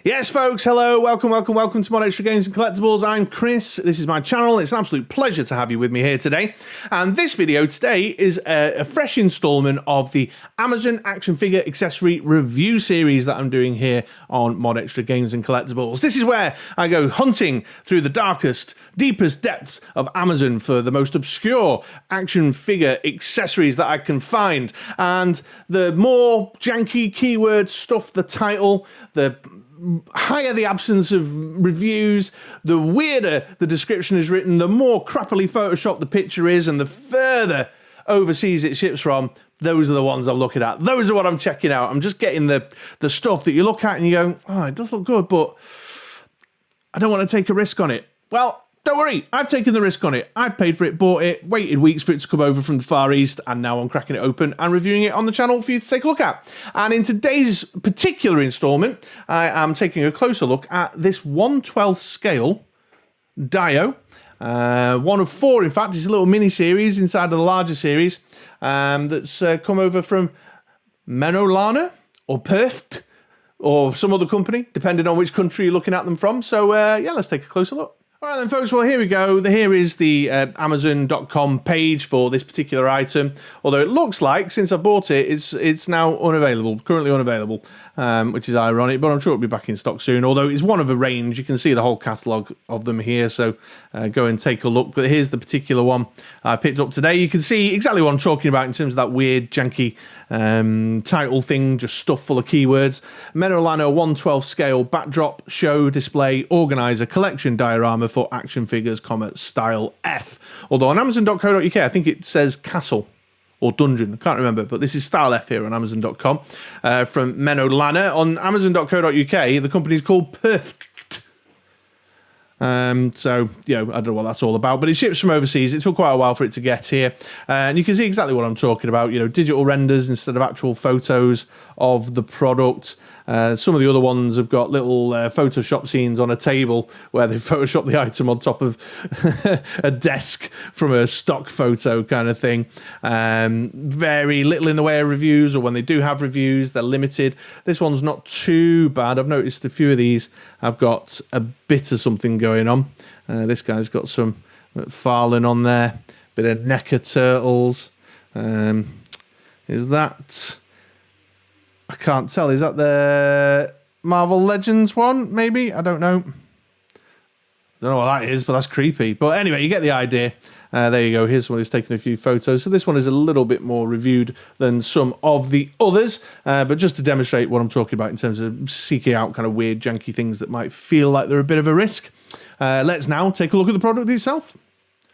Yes, folks, hello, welcome to MoDXtra Games and Collectibles. I'm Chris, this is my channel. It's an absolute pleasure to have you with me here today. And this video today is a fresh installment of the Amazon action figure accessory review series that I'm doing here on MoDXtra Games and Collectibles. This is where I go hunting through the darkest, deepest depths of Amazon for the most obscure action figure accessories that I can find. And the more janky keyword stuff, the title, the higher the absence of reviews, the weirder the description is written, the more crappily photoshopped the picture is, and the further overseas it ships from, those are the ones I'm looking at. Those are what I'm checking out. I'm just getting the stuff that you look at and you go, oh, it does look good, but I don't want to take a risk on it. Well, don't worry, I've taken the risk on it. I paid for it, bought it, waited weeks for it to come over from the Far East, and now I'm cracking it open and reviewing it on the channel for you to take a look at. And in today's particular installment, I am taking a closer look at this 1/12 scale Dio. One of four, in fact. It's a little mini-series inside of the larger series that's come over from Menolana, or Perth, or some other company, depending on which country you're looking at them from. So, yeah, let's take a closer look. All right then, folks, well, here we go. Here is the Amazon.com page for this particular item. Although it looks like, since I bought it, it's now unavailable, currently unavailable, which is ironic, but I'm sure it'll be back in stock soon. Although it's one of a range. You can see the whole catalogue of them here, so go and take a look. But here's the particular one I picked up today. You can see exactly what I'm talking about in terms of that weird, janky title thing, just stuff full of keywords. Menolano 1/12 scale backdrop, show, display, organizer, collection diorama for action figures, style F. Although on Amazon.co.uk, I think it says castle or dungeon. I can't remember, but this is style F here on Amazon.com from Menolana. On Amazon.co.uk, the company's called Perfect. So, you know, I don't know what that's all about, but it ships from overseas. It took quite a while for it to get here. And you can see exactly what I'm talking about, you know, digital renders instead of actual photos of the product. Some of the other ones have got little Photoshop scenes on a table where they Photoshop the item on top of a desk from a stock photo kind of thing. Very little in the way of reviews, or when they do have reviews, they're limited. This one's not too bad. I've noticed a few of these have got a bit of something going on. This guy's got some McFarlane on there, bit of NECA Turtles. Is that... I can't tell. Is that the Marvel Legends one, maybe? I don't know. Don't know what that is, but that's creepy. But anyway, you get the idea. There you go. Here's one who's taken a few photos. So this one is a little bit more reviewed than some of the others. But just to demonstrate what I'm talking about in terms of seeking out kind of weird, janky things that might feel like they're a bit of a risk. Let's now take a look at the product itself.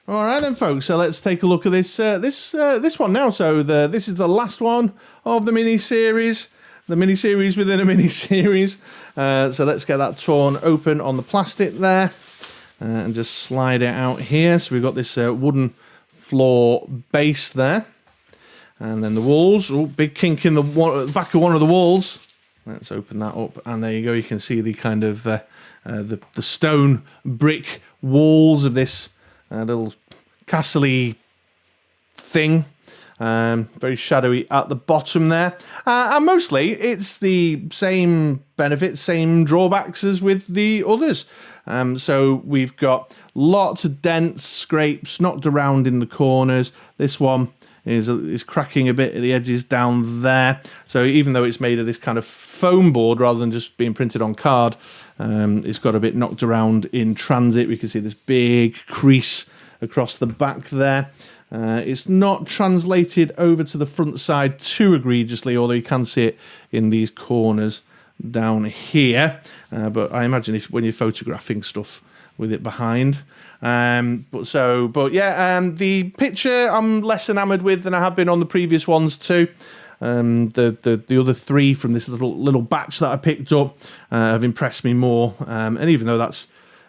All right then, folks. So let's take a look at this this one now. So this is the last one of the mini-series. The mini-series within a mini-series. So let's get that torn open on the plastic there. And just slide it out here. So we've got this wooden floor base there. And then the walls. Oh, big kink in the back of one of the walls. Let's open that up. And there you go. You can see the kind of the stone brick walls of this little castle-y thing. Very shadowy at the bottom there. And mostly it's the same benefits, same drawbacks as with the others. So we've got lots of dents, scrapes, knocked around in the corners. This one is cracking a bit at the edges down there. So even though it's made of this kind of foam board rather than just being printed on card, it's got a bit knocked around in transit. We can see this big crease across the back there. It's not translated over to the front side too egregiously, although you can see it in these corners down here. But I imagine when you're photographing stuff with it behind. But yeah, the picture I'm less enamoured with than I have been on the previous ones too. The other three from this little batch that I picked up have impressed me more. And even though that's,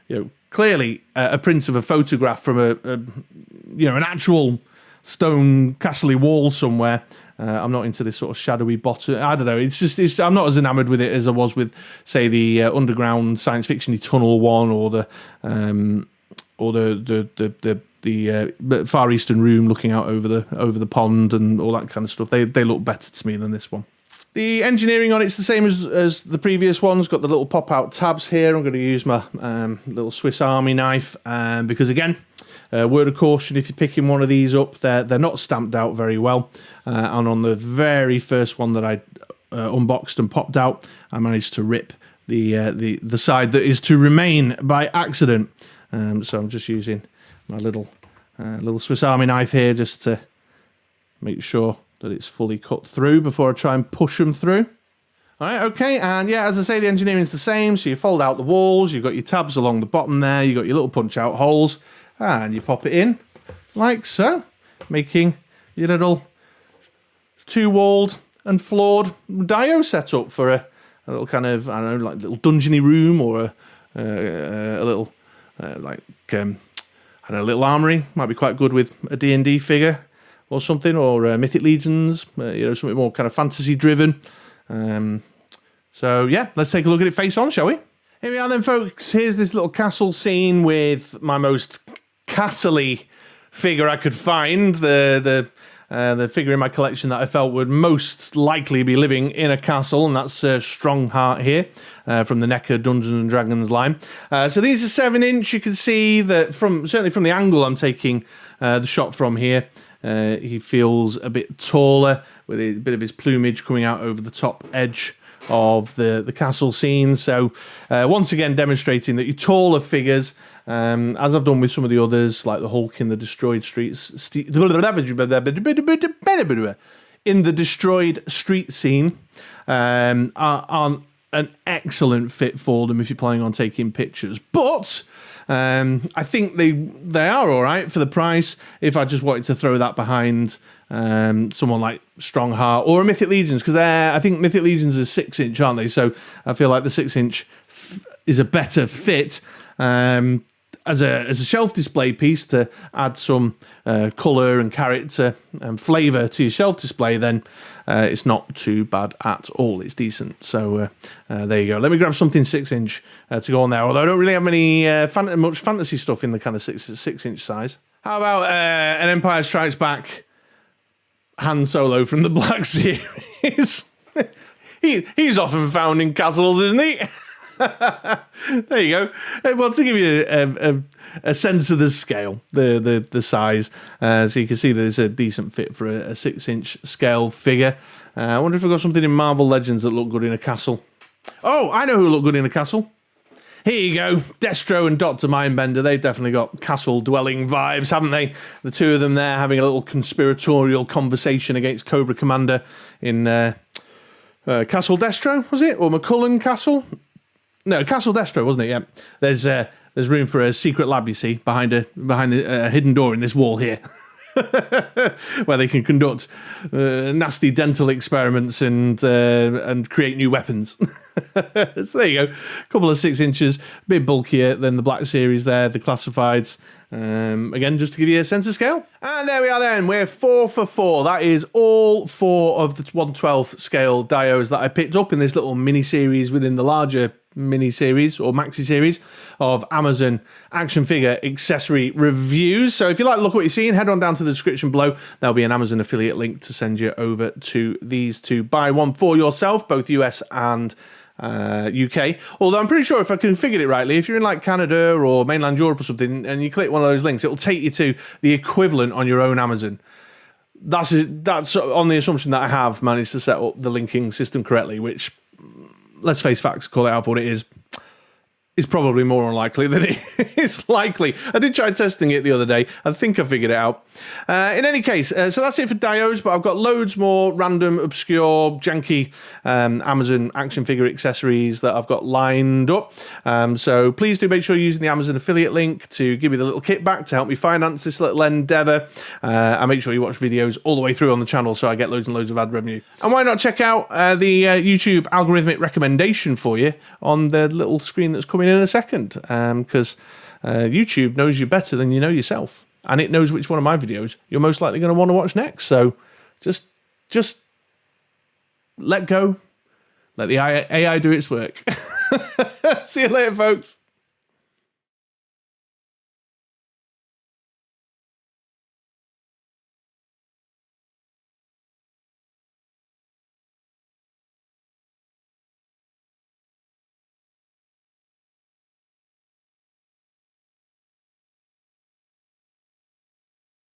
you know, clearly a print of a photograph from an actual stone castle-y wall somewhere. I'm not into this sort of shadowy bottom. I don't know. I'm not as enamoured with it as I was with, say, the underground science fiction tunnel one, or the Far Eastern room looking out over the pond and all that kind of stuff. They look better to me than this one. The engineering on it's the same as the previous ones. Got the little pop-out tabs here. I'm going to use my little Swiss Army knife because, again, word of caution, if you're picking one of these up, they're not stamped out very well. And on the very first one that I unboxed and popped out, I managed to rip the side that is to remain by accident. So I'm just using my little Swiss Army knife here just to make sure that it's fully cut through before I try and push them through. All right, okay, and yeah, as I say, the engineering's the same. So you fold out the walls, you've got your tabs along the bottom there, you've got your little punch-out holes, and you pop it in like so, making your little two-walled and floored dio setup for a little kind of, I don't know, like little dungeony room, or a little, like, I don't know, a little armory. Might be quite good with a D&D figure or something, or Mythic Legions, you know, something more kind of fantasy-driven. So, yeah, let's take a look at it face on, shall we? Here we are then, folks. Here's this little castle scene with my most castle-y figure I could find, the figure in my collection that I felt would most likely be living in a castle, and that's Strongheart here from the NECA Dungeons & Dragons line. So these are 7-inch. You can see that certainly from the angle I'm taking the shot from here, he feels a bit taller with a bit of his plumage coming out over the top edge of the castle scene. So once again demonstrating that your taller figures, as I've done with some of the others, like the Hulk in the Destroyed Streets, in the Destroyed Street scene, are an excellent fit for them if you're planning on taking pictures. But I think they are all right for the price. If I just wanted to throw that behind someone like Strongheart or a Mythic Legions, because I think Mythic Legions are 6-inch, aren't they? So I feel like the 6-inch is a better fit as a shelf display piece to add some colour and character and flavour to your shelf display. Then it's not too bad at all. It's decent. So there you go. Let me grab something 6-inch to go on there. Although I don't really have much fantasy stuff in the kind of 6-inch size. How about an Empire Strikes Back Han Solo from the Black Series? He's often found in castles, isn't he? There you go. Well, to give you a sense of the scale, the size, so you can see that it's a decent fit for a 6-inch scale figure. I wonder if I've got something in Marvel Legends that look good in a castle. Oh, I know who look good in a castle. Here you go, Destro and Dr. Mindbender. They've definitely got castle-dwelling vibes, haven't they? The two of them there having a little conspiratorial conversation against Cobra Commander in Castle Destro, was it? Or McCullen Castle? No, Castle Destro, wasn't it? Yeah. There's room for a secret lab, you see, behind a hidden door in this wall here, where they can conduct nasty dental experiments and create new weapons. So there you go. A couple of 6 inches, a bit bulkier than the Black Series there, the Classifieds. Again, just to give you a sense of scale. And there we are then. We're 4 for 4. That is all 4 of the 1/12 scale dios that I picked up in this little mini-series within the larger mini-series or maxi-series of Amazon action figure accessory reviews. So if you like to look at what you're seeing, head on down to the description below. There'll be an Amazon affiliate link to send you over to these to buy one for yourself, both US and UK. Although I'm pretty sure if I configured it rightly, if you're in like Canada or mainland Europe or something, and you click one of those links, it'll take you to the equivalent on your own Amazon. That's on the assumption that I have managed to set up the linking system correctly, which, let's face facts, call it out for what it is probably more unlikely than it is likely. I did try testing it the other day. I think I figured it out. In any case, so that's it for dios, but I've got loads more random, obscure, janky Amazon action figure accessories that I've got lined up. So please do make sure you're using the Amazon affiliate link to give me the little kickback to help me finance this little endeavour. And make sure you watch videos all the way through on the channel so I get loads and loads of ad revenue. And why not check out the YouTube algorithmic recommendation for you on the little screen that's coming in a second, because YouTube knows you better than you know yourself, and it knows which one of my videos you're most likely going to want to watch next. So just let go, let the AI do its work. See you later, folks.